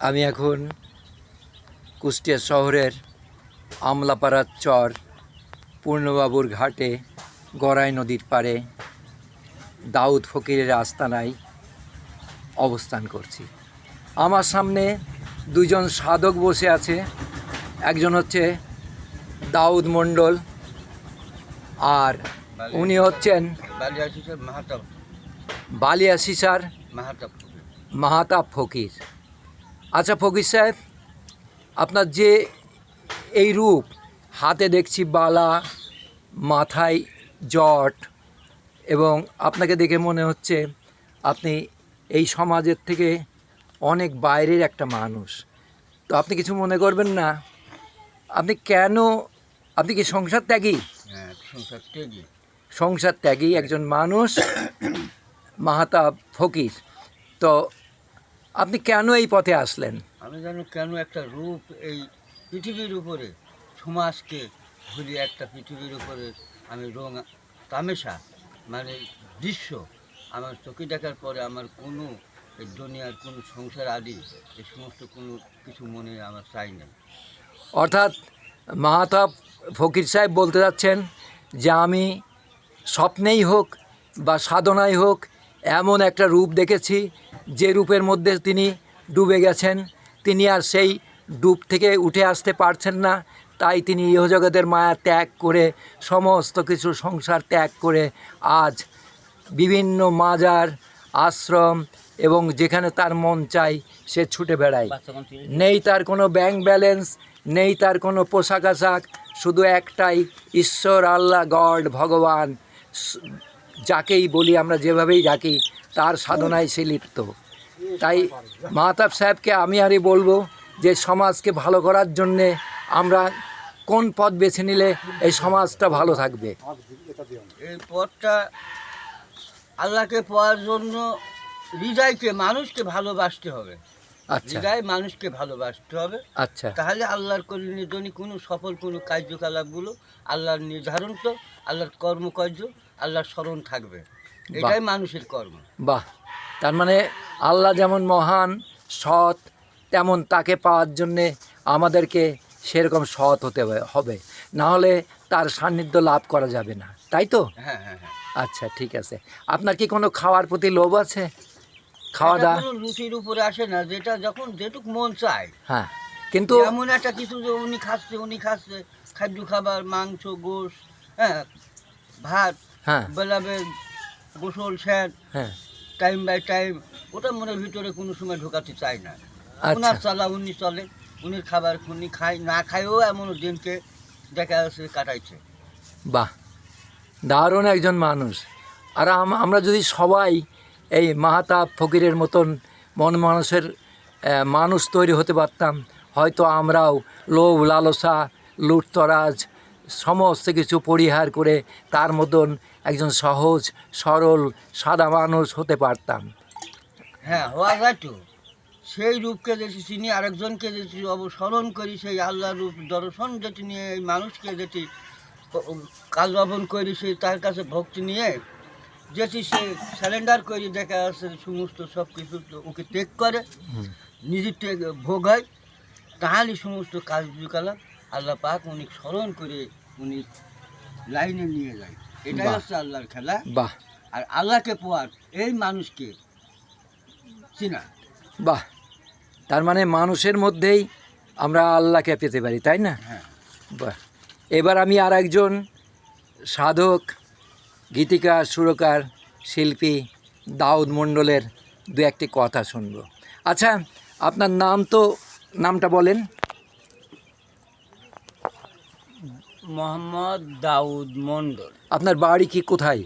আমি এখন কুষ্টিয়া শহরের আমলাপাড়ার চর পূর্ণবাবুর ঘাটে গড়াই নদীর পাড়ে দাউদ ফকিরের আস্তানায় অবস্থান করছি। আমার সামনে দুজন সাধক বসে আছে। একজন হচ্ছে দাউদ মণ্ডল আর উনি হচ্ছেন বালিয়াসিসার মাহাতাব ফকির। আচ্ছা ফকির সাহেব, আপনার যে এই রূপ, হাতে দেখছি বালা, মাথায় জট, এবং আপনাকে দেখে মনে হচ্ছে আপনি এই সমাজের থেকে অনেক বাইরের একটা মানুষ। তো আপনি কিছু মনে করবেন না, আপনি কি সংসার ত্যাগী? হ্যাঁ, সংসার ত্যাগী। সংসার ত্যাগী একজন মানুষ মাহাতাব ফকির। তো আপনি কেন এই পথে আসলেন? আমি জানি কেন একটা রূপ এই পৃথিবীর উপরে সমাজকে ঘুরে একটা পৃথিবীর উপরে আমি রং তামেশা মানে দৃশ্য আমার চোখে দেখার পরে আমার কোনো এই দুনিয়ার কোনো সংসার আদি এই সমস্ত কোনো কিছু মনে আমার চাই না। অর্থাৎ মাহাতাব ফকির সাহেব বলতে যাচ্ছেন যে আমি স্বপ্নেই হোক বা সাধনাই হোক এমন একটা রূপ দেখেছি যে রূপের মধ্যে তিনি ডুবে গেছেন। তিনি আর সেই ডুব থেকে উঠে আসতে পারছেন না, তাই তিনি ইহজগতের মায়া ত্যাগ করে সমস্ত কিছু সংসার ত্যাগ করে আজ বিভিন্ন মাজার, আশ্রম এবং যেখানে তার মন চায় সে ছুটে বেড়ায়। নেই তার কোনো ব্যাংক ব্যালেন্স, নেই তার কোনো পোশাক আশাক, শুধু একটাই ঈশ্বর, আল্লাহ, গড, ভগবান, যাকেই বলি আমরা, যেভাবেই ডাকি, তার সাধনায় সে লিপ্ত। তাই মাহতাব সাহেবকে আমি আরই বলবো যে সমাজকে ভালো করার জন্যে আমরা কোন পথ বেছে নিলে এই সমাজটা ভালো থাকবে? এই পথটা আল্লাহকে পাওয়ার জন্য হৃদয়কে মানুষকে ভালোবাসতে হবে। আচ্ছা হৃদয় মানুষকে ভালোবাসতে হবে। আচ্ছা তাহলে আল্লাহর নির্ধারণী কোনো সফল কোনো কার্যকলাপগুলো আল্লাহর নির্ধারণ তো আল্লাহর কর্মকার্য আল্লাহর স্মরণ থাকবে। এটাই মানুষের কর্ম। বাহ, তার মানে আল্লাহ যেমন মহান সৎ, তেমন তাকে পাওয়ার জন্যে আমাদেরকে সেরকম সৎ হতে হবে, না হলে তার সান্নিধ্য লাভ করা যাবে না, তাই তো? হ্যাঁ হ্যাঁ হ্যাঁ। আচ্ছা ঠিক আছে। আপনার কি কোনো খাওয়ার প্রতি লোভ আছে? খাওয়া দাওয়া কোনো রুচির উপরে আসে না, যেটা যখন যেটুক মন চায়। হ্যাঁ, কিন্তু এমন একটা কিছু যে উনি খাচ্ছে খাদ্য খাবার, মাংস, গোশ, হ্যাঁ, ভাত, হ্যাঁ বেলাবে গোসল স্যার, হ্যাঁ টাইম বাই টাইম, ওটা মনের ভিতরে কোনো সময় ঢোকাতে চায় না। আচ্ছা ওনার চালা উনি চলে, উনির খাবার উনি খায়, না খায়ও এমন দিনকে দেখা যাচ্ছে কাটাইছে। বাহ, দারুণ একজন মানুষ। আর আমরা যদি সবাই এই মাহাতাব ফকিরের মতন মন মানুষের মানুষ তৈরি হতে পারতাম, হয়তো আমরাও লোভ, লালসা, লুটতরাজ সমস্ত কিছু পরিহার করে তার মতন একজন সহজ সরল সাদা মানুষ হতে পারতাম। হ্যাঁ, হওয়া যায় তো। সেই রূপকে যেটি চিনি, আরেকজনকে যেটি অবস্মরণ করি, সেই আল্লাহ রূপ দর্শন যেটি নিয়ে এই মানুষকে যেটি কাজ যাপন করি, সেই তার কাছে ভক্তি নিয়ে যেটি সে স্যালেন্ডার করি, দেখা যাচ্ছে সমস্ত সব কিছু ওকে ত্যাগ করে, নিজের ত্যাগ ভোগ হয়, তাহলে সমস্ত কার্যকলাপ আল্লাহ পাক উনি স্মরণ করে উনি লাইনে নিয়ে যায়। এটাই হচ্ছে আল্লাহর খেলা। বাহ, আর আল্লাহকে পাওয়ার এই মানুষকে চিনা। বাহ, তার মানে মানুষের মধ্যেই আমরা আল্লাহকে পেতে পারি, তাই না? হ্যাঁ। বাহ, এবার আমি আর একজন সাধক, গীতিকার, সুরকার, শিল্পী দাউদ মণ্ডলের দু একটি কথা শুনব। আচ্ছা, আপনার নামটা বলেন। মোহাম্মদ দাউদ মণ্ডল। আপনার বাড়ি কি কোথায়?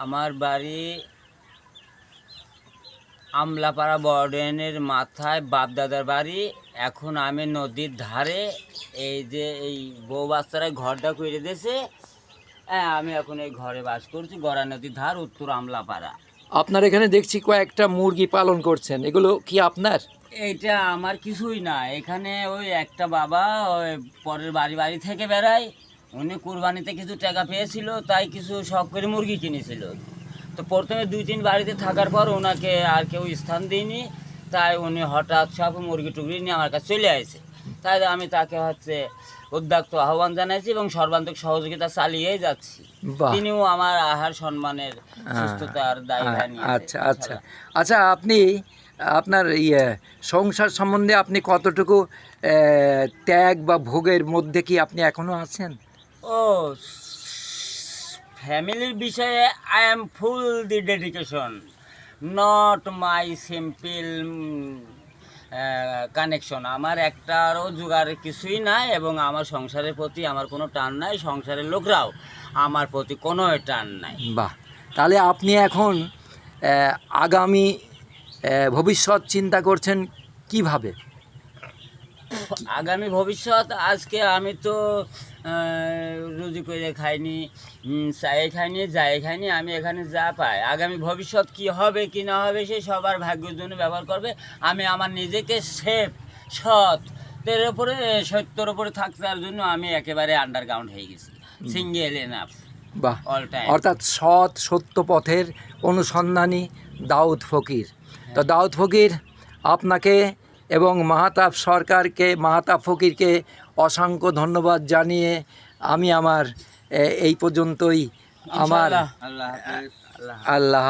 আমার বাড়ি আমলাপাড়া বর্ডেনের মাথায় বাপদাদার বাড়ি। এখন আমি নদীর ধারে, এই যে এই বউ বাচ্চারা ঘরটা করে দিয়েছে, হ্যাঁ, আমি এখন এই ঘরে বাস করছি, গড়া নদীর ধার, উত্তর আমলাপাড়া। আপনার এখানে দেখছি কয়েকটা মুরগি পালন করছেন, এগুলো কি আপনার? এইটা আমার কিছুই না, এখানে ওই একটা বাবা ওই পরের বাড়ি থেকে বেড়ায়, উনি কুরবানিতে কিছু টাকা পেয়েছিল, তাই কিছু শখ করে মুরগি কিনেছিল। তো প্রথমে 2-3 বাড়িতে থাকার পর ওনাকে আর কেউ স্থান দিইনি, তাই উনি হঠাৎ সব মুরগি টুরগি নিয়ে আমার কাছে চলে আসে। তাই আমি তাকে হচ্ছে উদ্যোক্ত আহ্বান জানাইছি এবং সর্বান্তক সহযোগিতা চালিয়েই যাচ্ছি। বাহ। তিনিও আমার আহার সম্মানের সুস্থতার দায়িত্ব নিয়ে আচ্ছা আচ্ছা আচ্ছা, আপনি আপনার ইয়ে সংসার সম্বন্ধে আপনি কতটুকু ত্যাগ বা ভোগের মধ্যে কি আপনি এখনো আছেন? ও ফ্যামিলির বিষয়ে I am full the dedication, not my simple connection. আমার একটারও জোগাড় কিছুই নাই এবং আমার সংসারের প্রতি আমার কোনো টান নাই, সংসারের লোকরাও আমার প্রতি কোনো টান নাই। বাহ, তাহলে আপনি এখন আগামী ভবিষ্যৎ চিন্তা করছেন কিভাবে? আগামী ভবিষ্যৎ, আজকে আমি তো রুজি করে খাইনি, চায়ে খাইনি, যাই খাইনি, আমি এখানে যা পাই। আগামী ভবিষ্যৎ কি হবে কি না হবে সে সবার ভাগ্যের জন্য ব্যবহার করবে। আমি আমার নিজেকে সেফ সত্যের ওপরে, সত্যের ওপরে থাকার জন্য আমি একেবারে আন্ডারগ্রাউন্ড হয়ে গেছি, সিঙ্গেল এনাফ বাহ, অল টাইম। অর্থাৎ সৎ সত্য পথের অনুসন্ধানী দাউদ ফকির। তো দাউদ ফকির, আপনাকে এবং মাহতাব সরকারকে, মাহতাব ফকিরকে অসংখ্য ধন্যবাদ জানিয়ে আমি আমার এই পর্যন্তই আমার ইনশাআল্লাহ। আল্লাহ হাফেজ। আল্লাহ